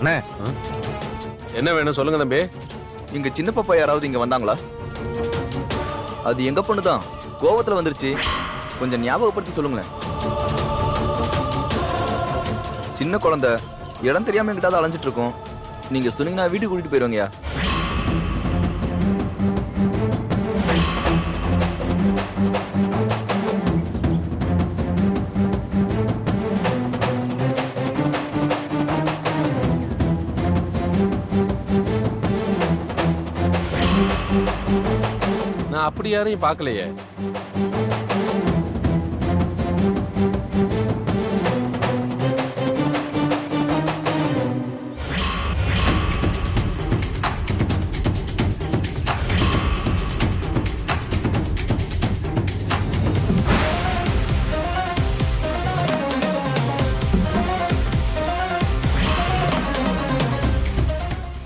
அண்ணே என்ன வேணும் சொல்லுங்க தம்பி. இங்க சின்ன பாப்பா யாராவது இங்க வந்தாங்களா? அது எங்க பொண்ணு தான், கோவத்துல வந்துருச்சு. கொஞ்சம் ஞாபகப்படுத்தி சொல்லுங்களேன். சின்ன குழந்தை, இடம் தெரியாம எங்கிட்டாவது அலைஞ்சிட்டு இருக்கோம். நீங்க சொன்னீங்கன்னா வீட்டுக்கு கூட்டிட்டு போயிருவாங்கயா. நான் அப்படி யாரையும் பார்க்கலையே.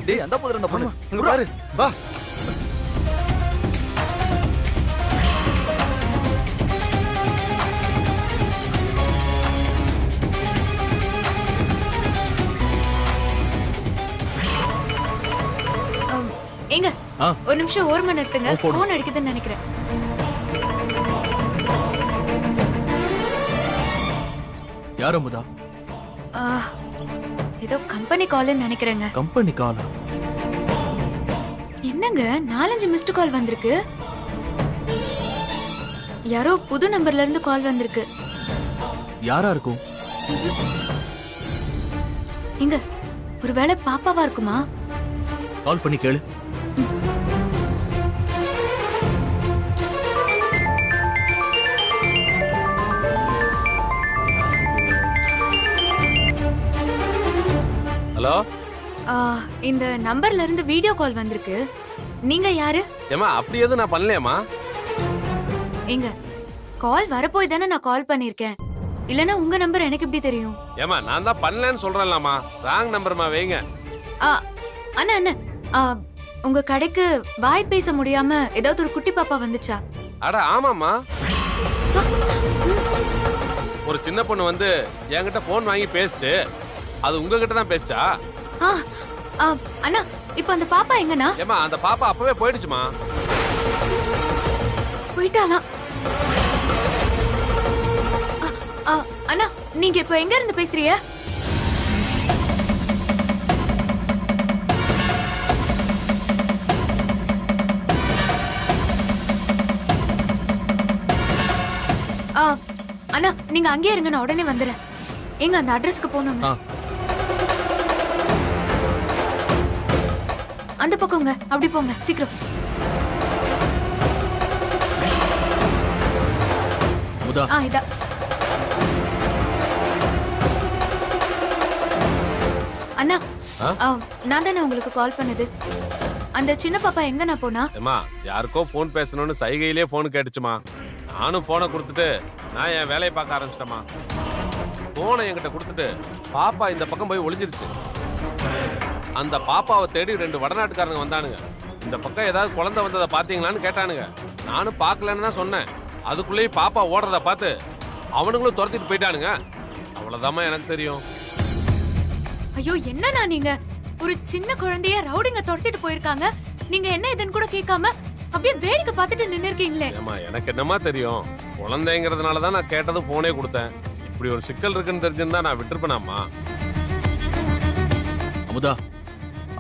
டேய் அந்த போதுற அந்த பொண்ணு இங்க பாரு வா. ஏங்க ஒரு நிமிஷம் ஓரமா நிறுத்துங்க. போன் அடிக்குதுன்னு நினைக்கிறேன். யார் அமுதா? ஏதோ கம்பெனி கால்னு நினைக்கிறேங்க. கம்பெனி காலா? என்னங்க 4-5 மிஸ்டு கால் வந்திருக்கு. யாரோ புது நம்பர்ல இருந்து கால் வந்திருக்கு. யாரா இருக்கும்? எங்க ஒருவேளை பாப்பாவா இருக்குமா? கால் பண்ணி கேளு. ஹலோ, இந்த நம்பர்ல இருந்து வீடியோ கால் வந்திருக்கு. நீங்க யாரு? ஏமா அப்படி எதுவும் நான் பண்ணலையேம்மா. எங்க கால் வரப்போய் தானே நான் கால் பண்ணிருக்கேன். இல்லனா உங்க நம்பர் எனக்கு எப்படி தெரியும்? ஏமா நான் தான் பண்ணலன்னு சொல்றேன்லாமா. ராங் நம்பர்மா வைங்க. அண்ணா அண்ணா, உங்க கடைக்கு வாய் பேச முடியாம ஏதாவது ஒரு குட்டி பாப்பா வந்துச்சா? அட ஆமாம்மா, ஒரு சின்ன பொண்ணு வந்து என்கிட்ட போன் வாங்கி பேசிட்டு அது உங்ககிட்ட தான் பேசிச்சா? அண்ணா இப்ப அந்த பாப்பா எங்கண்ணா? ஏமா அந்த பாப்பா அப்பவே போயிடுச்சுமா. போயிட்டாலாம். அண்ணா நீங்க இப்ப எங்க இருந்து பேசுறீங்க? அண்ணா நீங்க அங்கேயே இருங்க, நான் உடனே வந்துடுறேன். எங்க அந்த அட்ரஸ்க்கு போகணுங்க. அந்த பக்கம்ங்க, அப்படி போங்க சீக்கிரம். இதா அண்ணா, நான் தானே உங்களுக்கு கால் பண்ணது. அந்த சின்ன பாப்பா எங்க நான் போனா? ஏமா யாருக்கோ போன் பேசணும்னு சைகையிலே போன் கேட்டுச்சுமா. நானும் போனை கொடுத்துட்டு நான் என் வேலையை பார்க்க ஆரம்பிச்சிட்டேமா. போனை என்கிட்ட கொடுத்துட்டு பாப்பா இந்த பக்கம் போய் ஒளிஞ்சிருச்சு. அந்த பாப்பாவை தேடி 2 வடநாட்டுக்காரங்க வந்தானுங்க. இந்த பக்கம் ஏதாவது குழந்தை வந்ததை பாத்தீங்களான்னு கேட்டானுங்க. நானும் பார்க்கலன்னு தான் சொன்னேன். அதுக்குள்ளேயே பாப்பா ஓடுறத பார்த்து அவனுங்களும் துரத்திட்டு போயிட்டானுங்க. அவ்வளவுதாம்மா எனக்கு தெரியும். ஐயோ என்னண்ணா நீங்க, ஒரு சின்ன குழந்தைய ரவுடிங்க துரத்திட்டு போயிருக்காங்க. நீங்க என்ன இதுன்னு கூட கேட்காம அப்படியே வேடிக்கை பார்த்துட்டு நின்னு இருக்கீங்களே. ஏமா எனக்கு என்னமா தெரியும்? குழந்தைங்கிறதுனால தான் நான் கேட்டதும் போனே கொடுத்தேன். இப்படி ஒரு சிக்கல் இருக்குன்னு தெரிஞ்சிருந்தா நான் விட்டுருப்பேனாமா. அமுதா,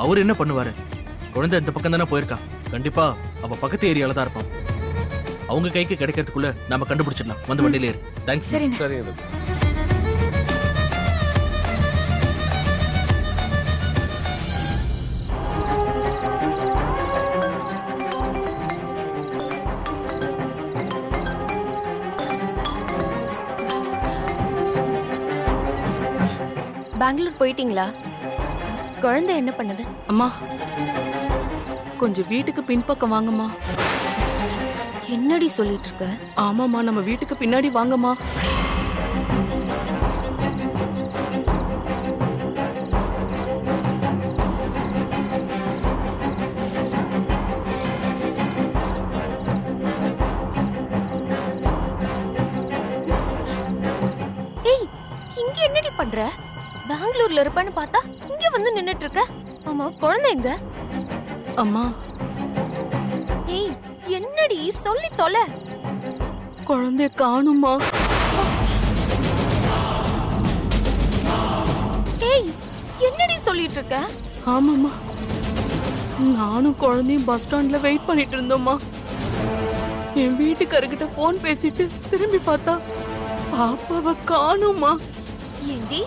அவர் என்ன பண்ணுவாரு? குழந்தை இந்த பக்கம் தானே போயிருக்கா. கண்டிப்பா அவ பக்கத்து ஏரியால தான் இருப்பான். அவங்க கைக்கு கிடைக்கிறதுக்குள்ள நாம கண்டுபிடிச்சிடலாம். வந்து வண்டியில ஏறு. தேங்க்ஸ். சரிங்க. பெங்களூர் போயிட்டீங்களா? குழந்தை என்ன பண்ணுது? அம்மா கொஞ்சம் வீட்டுக்கு பின்பக்கம் வாங்கம்மா. என்னடி சொல்லிட்டு இருக்க? ஆமாம்மா, நம்ம வீட்டுக்கு பின்னாடி வாங்கம்மா. ஏய், இங்க என்னடி பண்ற? பெங்களூர்ல இருப்பேன்னு பார்த்தா இங்க வந்து நின்னுட்டு இருக்க. ஆமா, குழந்தை எங்க? அம்மா, ஏய், என்னடி சொல்லி தொலை. குழந்தைய காணுமா? ஏய், என்னடி சொல்லிட்டு இருக்க? ஆமாம்மா, நானும் குழந்தையும் பஸ் ஸ்டாண்ட்ல வெயிட் பண்ணிட்டு இருந்தோம்மா. என் வீட்டுக்காரர்கிட்ட போன் பேசிட்டு திரும்பி பார்த்தா பாப்பாவை காணுமா. ஏண்டி,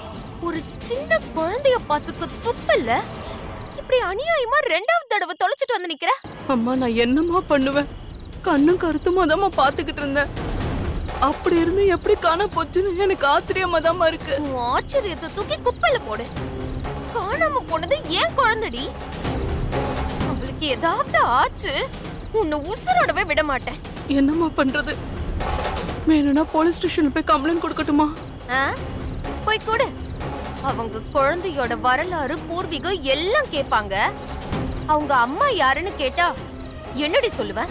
ஒரு சின்ன குழந்தைய பாத்துக்க துப்பில்ல? இப்படி அநியாயமா 2வது தடவை தொலைச்சிட்டு வந்து நிக்கிற. அம்மா, நான் என்னம்மா பண்ணுவேன்? கண்ணும் கருத்துமா தான் பாத்துக்கிட்டு இருந்தேன். அப்படி இருந்து எப்படி காண போச்சுன்னு எனக்கு ஆச்சரியமா தான் இருக்கு. உன் ஆச்சரியத்தை தூக்கி குப்பையில போடு. காணாம போனது ஏன் குழந்தைடி? அவளுக்கு ஏதாவது ஆச்சு, உன்னை உசுரோடவே விட மாட்டேன். என்னம்மா பண்றது? வேணும்னா போலீஸ் ஸ்டேஷன்ல போய் கம்ப்ளைண்ட் கொடுக்கட்டுமா? ஆ? போய் கொடு. அவங்க குழந்தையோட வரலாறு, பூர்வீகம் எல்லாம் கேட்பாங்க. அவங்க அம்மா யாருன்னு கேட்டா என்னடி சொல்லுவ?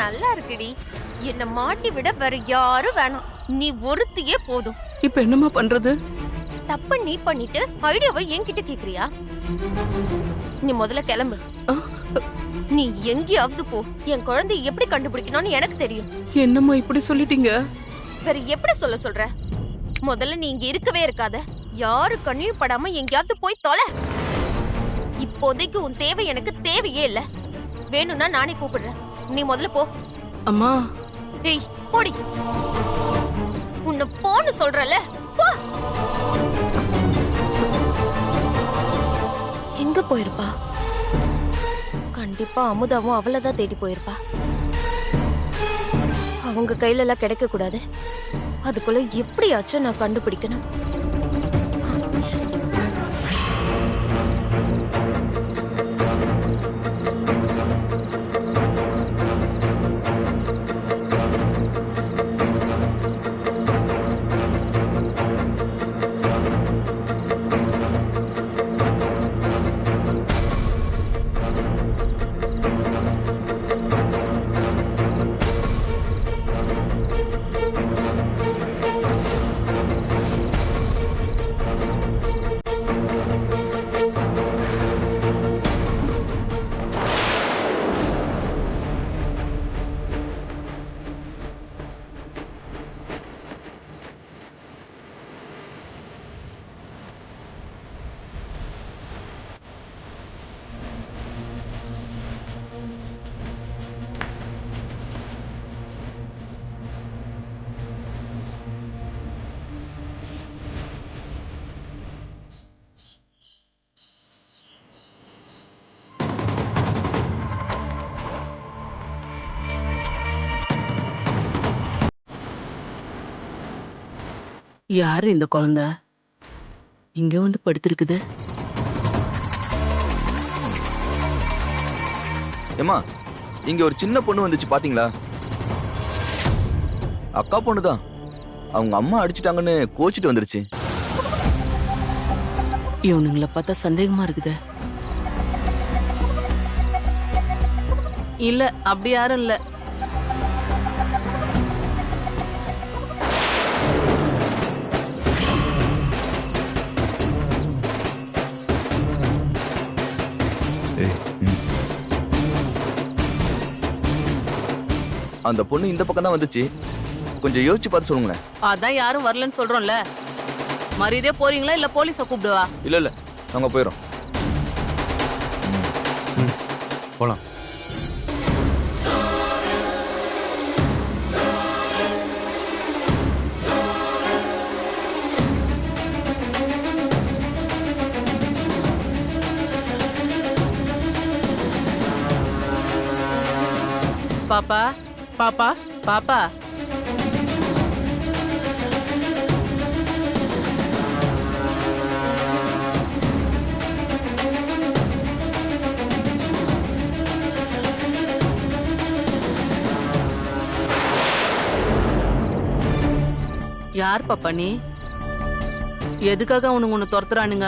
நல்லா இருக்குடி. என்ன மாட்டி விட வேற யாரும் வேணாம். நீ ஒருத்தியே போதும். இப்ப என்னம்மா பண்றது? தப்ப நீ பண்ணிட்டு ஐடியாவை என்கிட்ட கேக்குறியா? நீ முதல்ல கிளம்பு. ஆ, நீ எங்கேயாவது போ. என் குழந்தையை எப்படி கண்டுபிடிக்கணும்னு எனக்கு தெரியும். என்னம்மா இப்படி சொல்லிட்டீங்க? வேற எப்படி சொல்ற? முதல்ல நீ இங்க இருக்கவே இருக்காத. யாரு கண்ணையும் படாம எங்கேயாவது போய் தொலை. இப்போதைக்கு உன் தேவை எனக்கு தேவையே இல்ல. வேணும்னா நானே கூப்பிடுறேன். நீ முதல்ல போ. அம்மா, ஏய், போடி. உன்னை போன்னு சொல்றல. போ. எங்க போயிருப்பா? கண்டிப்பா அமுதாவும் அவளதான் தேடி போயிருப்பா. அவங்க கையில எல்லாம் கிடைக்க கூடாது. அதுக்குள்ள எப்படியாச்சும் நான் கண்டுபிடிக்கணும். யாரு இந்த குழந்தை? இங்க வந்து படுத்திருக்குது. ஏமா, இங்க ஒரு சின்ன பொண்ணு வந்துச்சு பாத்தீங்களா? அக்கா பொண்ணுதான். அவங்க அம்மா அடிச்சிட்டாங்கன்னு கோச்சிட்டு வந்துருச்சு. இவனுங்களை பார்த்தா சந்தேகமா இருக்குது. இல்ல, அப்படி யாரும் இல்ல. அந்த பொண்ணு இந்த பக்கம் தான் வந்துச்சு. கொஞ்சம் யோசிச்சு பார்த்து சொல்லுங்களேன். அதான் யாரும் வரலன்னு சொல்றோம்ல. மரியாதையா போறீங்களா இல்ல போலீஸ கூப்பிடுவா? இல்ல நாங்க போயிரோம். போலாம். பாப்பா, பாப்பா, பாப்பா. யார் பாப்பா நீ? எதுக்காக அவனுங்க உன்னை துரத்துறானுங்க?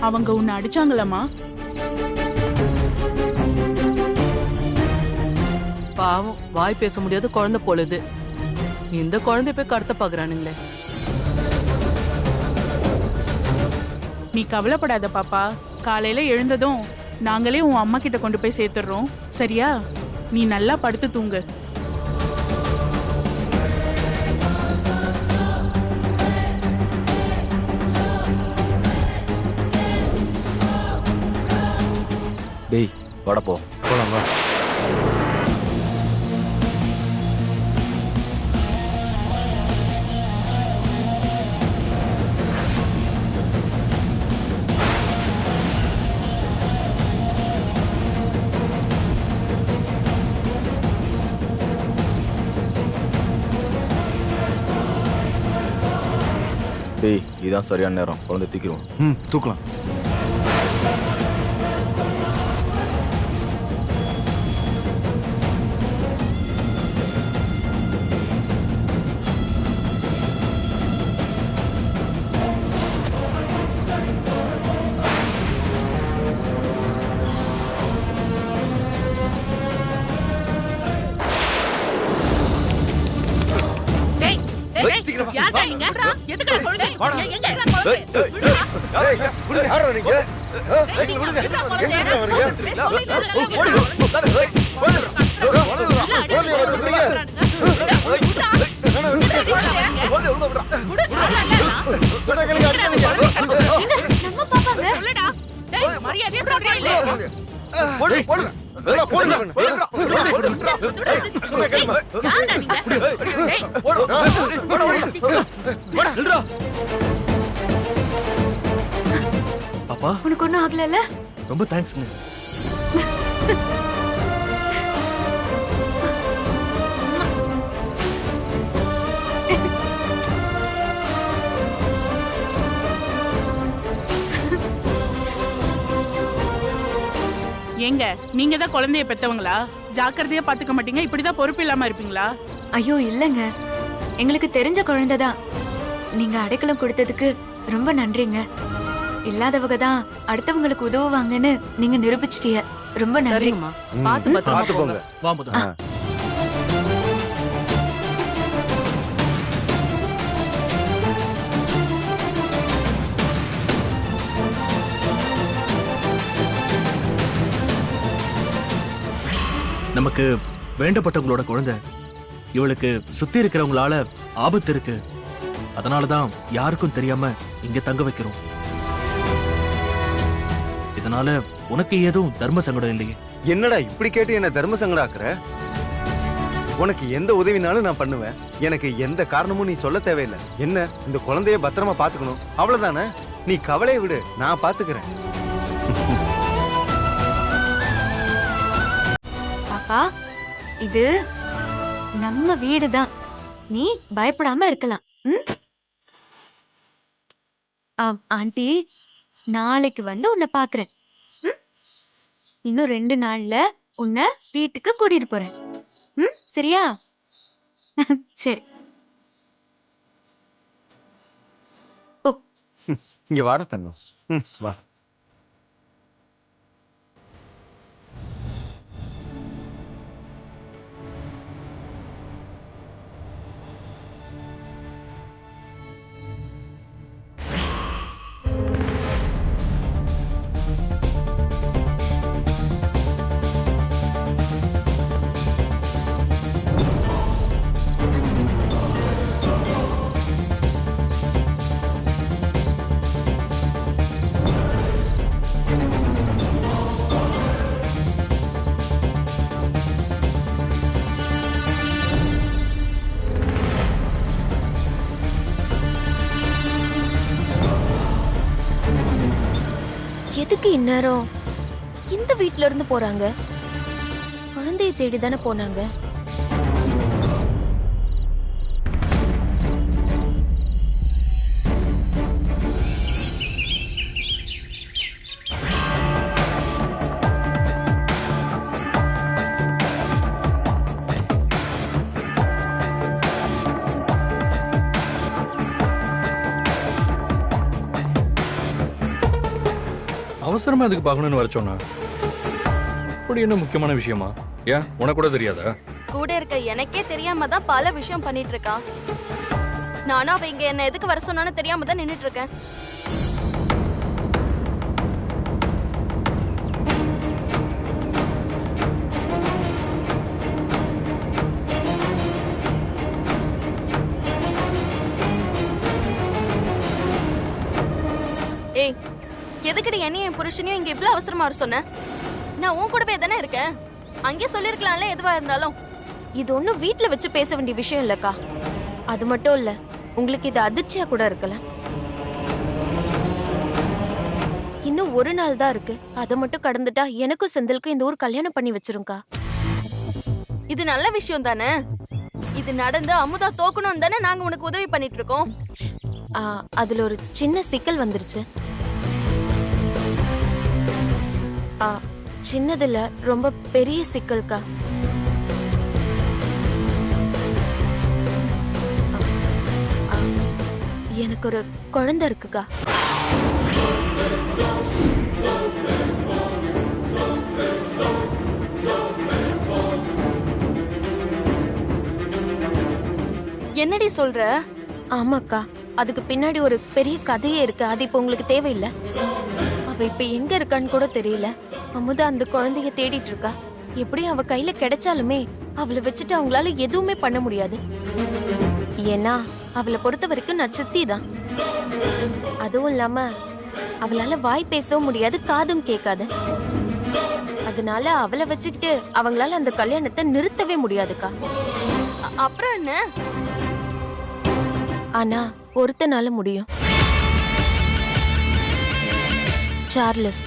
அவங்க உன்னை அடிச்சாங்களம்மா? பாவம், வாய் பேச முடியாத குழந்தை போலுது. இந்த குழந்தை போய் கடத்த பாக்குறானுங்களே. நீ கவலைப்படாத பாப்பா. காலையில எழுந்ததும் நாங்களே உன் அம்மா கிட்ட கொண்டு போய் சேர்த்துடுறோம். சரியா? நீ நல்லா படுத்து தூங்கு. டேய் வாடா போ. போலாம் வா. டேய் இதான் சரியான நேரம், குழந்தை தூக்கிடுவோம். ம் தூக்கலாம். பாப்பா உனக்கு ஒண்ணும் ஆகல? ரொம்ப தேங்க்ஸ்ங்க. ஏங்க, நீங்க தான் குழந்தைய பெத்தவங்களா? ஜாக்கிரதையா பாத்துக்க மாட்டீங்க? இப்படிதான் பொறுப்பு இல்லாம இருப்பீங்களா? ஐயோ இல்லங்க, எங்களுக்கு தெரிஞ்ச குழந்தைதான். நீங்க அடைக்கலம் கொடுத்ததுக்கு ரொம்ப நன்றிங்க. இல்லாதவங்க தான் அடுத்தவங்களுக்கு உதவுவாங்கன்னு நீங்க நிரூபிச்சிட்டீங்க. ரொம்ப நன்றி. சரிங்கம்மா, பாத்து பார்த்து போங்க. வா முதல்ல. நமக்கு வேண்டப்பட்டவங்களோட குழந்தை. இவளுக்கு சுத்தி இருக்கிறவங்களால ஆபத்து இருக்கு. அதனாலதான் யாருக்கும் தெரியாம இங்க தங்க வைக்கிறோம். இதனால உனக்கு ஏதும் தர்ம சங்கடம் இல்லையே? என்னடா இப்படி கேட்டு என்ன தர்ம சங்கடாக்குற? உனக்கு எந்த உதவினாலும் நான் பண்ணுவேன். எனக்கு எந்த காரணமும் நீ சொல்ல தேவையில்லை. என்ன, இந்த குழந்தைய பத்திரமா பாத்துக்கணும், அவ்வளவுதானே? நீ கவலையை விடு, நான் பாத்துக்கிறேன். பாப்பா, இது நம்ம வீடுதான். நீ பயப்படாம இருக்கலாம். ஆண்டி நாளைக்கு வந்து உன்னை பாக்குறேன். இன்னும் 2 நாள்ல உன்னை வீட்டுக்கு கூட்டிட்டு போறேன். சரியா? சரி. இங்க வாட தங்கம். வா. எதுக்கு இந்நேரம் இந்த வீட்ல இருந்து போறாங்க? குழந்தைய தேடி தானே போனாங்க. அவசரமா அதுக்கு பார்க்கணும்னு வர சொன்னா? அப்படி என்ன முக்கியமான விஷயமா? ஏன் உனக்கு கூட தெரியாதா? கூட இருக்க எனக்கே தெரியாம தான் பல விஷயம் பண்ணிட்டு இருக்கா. நானும் அவ இங்க என்ன எதுக்கு வர சொன்னான்னு தெரியாம தான் நின்னுட்டு இருக்கேன். ஏய், எதுக்கடி என்னையும் என் புருஷனையும் இங்க இவ்ளோ அவசரமா வர சொன்ன? நான் உன் கூடவே தானே இருக்கேன். அங்கே சொல்லிருக்கலாம்ல எதுவா இருந்தாலும். இது ஒண்ணும் வீட்ல வச்சு பேச வேண்டிய விஷயம் இல்லக்கா. அது மட்டும் இல்ல, உங்களுக்கு இது அதிர்ச்சியா கூட இருக்கலாம். இன்னும் ஒரு நாள் தான் இருக்கு. அதை மட்டும் கடந்துட்டா எனக்கும் செந்திலுக்கும் இந்த ஊர் கல்யாணம் பண்ணி வச்சிருங்கக்கா. இது நல்ல விஷயம் தானே. இது நடந்து அமுதா தோக்கணும் தானே நாங்க உனக்கு உதவி பண்ணிட்டு இருக்கோம். அதுல ஒரு சின்ன சிக்கல் வந்துருச்சு. சின்னதுல ரொம்ப பெரிய சிக்கல்க்கா. எனக்கு ஒரு குழந்தை இருக்குக்கா. என்னடி சொல்ற? ஆமாக்கா, அதுக்கு பின்னாடி ஒரு பெரிய கதையே இருக்கு. அது இப்ப உங்களுக்கு தேவையில்லை. அவ இப்ப எங்க இருக்கான்னு கூட தெரியல. அமுதா அந்த குழந்தைய தேடிட்டு இருக்கா. எப்படி அவ கையில கிடைச்சாலுமே அவளை வச்சுட்டு அவங்களால எதுவுமே பண்ண முடியாது. ஏன்னா அவளை பொறுத்த வரைக்கும் நான் சித்தி தான். அதுவும் இல்லாம அவளால வாய் பேசவும் முடியாது, காதும் கேட்காது. அதனால அவளை வச்சுக்கிட்டு அவங்களால அந்த கல்யாணத்தை நிறுத்தவே முடியாதுக்கா. அப்புறம் என்ன? ஆனா ஒருத்தனால முடியும். சார்லஸ்.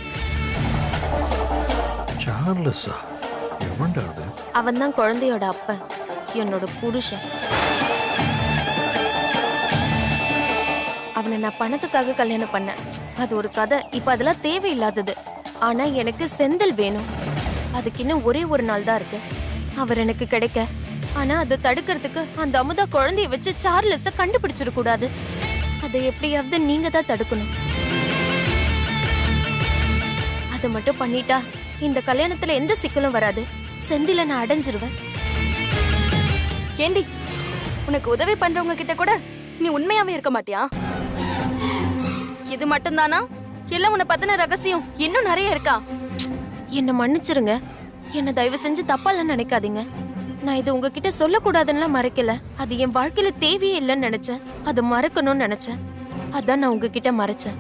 சார்லஸா? எவன்டா அது? அவன் தான் குழந்தையோட அப்பன், என்னோட புருஷன். அவனை நான் பணத்துக்காக கல்யாணம் பண்ணேன். அது ஒரு கதை. இப்ப அதெல்லாம் தேவையில்லாதது. ஆனா எனக்கு செந்தில் வேணும். அதுக்கு இன்னும் ஒரே ஒரு நாள் தான் இருக்கு. அவர் எனக்கு கிடைக்க. ஆனா அதை தடுக்கிறதுக்கு அந்த அமுதா குழந்தைய வச்சு சார்லஸ கண்டுபிடிச்சிட கூடாது. அதை எப்படியாவது நீங்க தான் தடுக்கணும். அதை மட்டும் பண்ணிட்டா இந்த கல்யாணத்துல எந்த சிக்கலும் வராது. செந்தில நான் அடைஞ்சிருவேன். ஏண்டி, உனக்கு உதவி பண்றவங்க கிட்ட கூட நீ உண்மையாவே இருக்க மாட்டியா? இது மட்டும்தானா? இல்ல உன்னை பத்தின ரகசியம் இன்னும் நிறைய இருக்கா? என்ன மன்னிச்சிருங்க. என்ன தயவு செஞ்சு தப்பாலாம் நினைக்காதீங்க. நான் இது உங்ககிட்ட சொல்லக்கூடாதுன்னு மறைக்கல. அது என் வாழ்க்கையில தேவையே இல்லைன்னு நினைச்சேன். அதை மறக்கணும்னு நினைச்சேன். அதான் நான் உங்ககிட்ட மறைச்சேன்.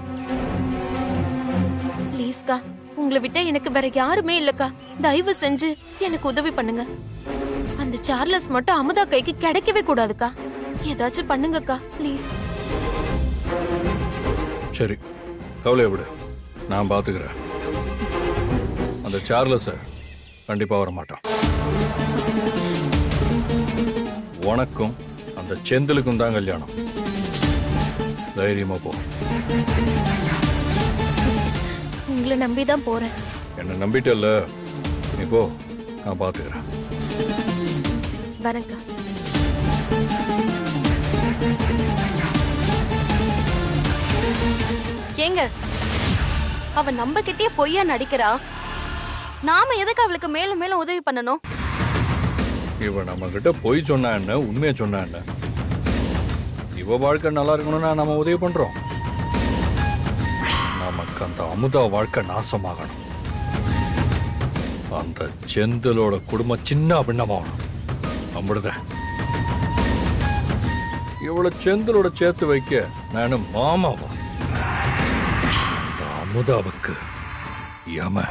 ப்ளீஸ்கா, உங்களை விட்ட எனக்கு வேற யாருமே இல்லக்கா. தயவு செஞ்சு எனக்கு உதவி பண்ணுங்க. அந்த சார்லஸ் மட்டும் அமுதா கைக்கு கிடைக்கவே கூடாதுக்கா. ஏதாச்சும் பண்ணுங்கக்கா, ப்ளீஸ். சரி, கவலையை விடு, நான் பாத்துக்கிறேன். அந்த சார்லஸ கண்டிப்பா வர மாட்டான். உனக்கும் அந்த செந்திலுக்கும் தான் கல்யாணம். தைரியமா போ. உங்களை நம்பிதான் போறேன். என்ன நம்பிட்டல்ல, நீ போ, நான் பாத்துக்கிறேன். வரேன்க்கா. ஏங்க, அவ நம்ம கிட்டே பொய்யா நடிக்கிறா. நாம எதுக்கு அவளுக்கு மேலும் மேலும் உதவி பண்ணணும்? இவ நம்ம கிட்ட பொய் சொன்னா என்ன, உண்மையை சொன்னா என்ன? இவ வாழ்க்கை நல்லா இருக்கணும்னா நம்ம உதவி பண்றோம். நமக்கு அந்த அமுதா வாழ்க்கை நாசமாகணும். அந்த செந்திலோட குடும்பம் சின்ன பின்னமாகணும். நம்பிடுத. இவ்வளவு செந்திலோட சேர்த்து வைக்க நான் மாமாவா? அந்த அமுதாவுக்கு யம.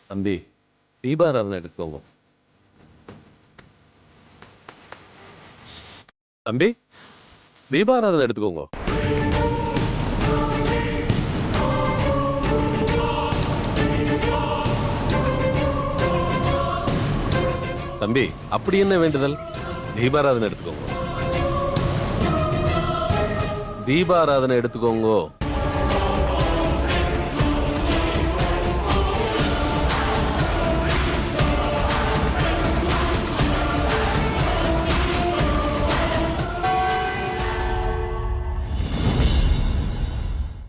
தம்பி தீபாராதனை எடுத்துக்கோங்க. தம்பி தீபாராதனை எடுத்துக்கோங்க. தம்பி அப்படி என்ன வேண்டுதல்? தீபாராதனை எடுத்துக்கோங்க. தீபாராதனை எடுத்துக்கோங்க.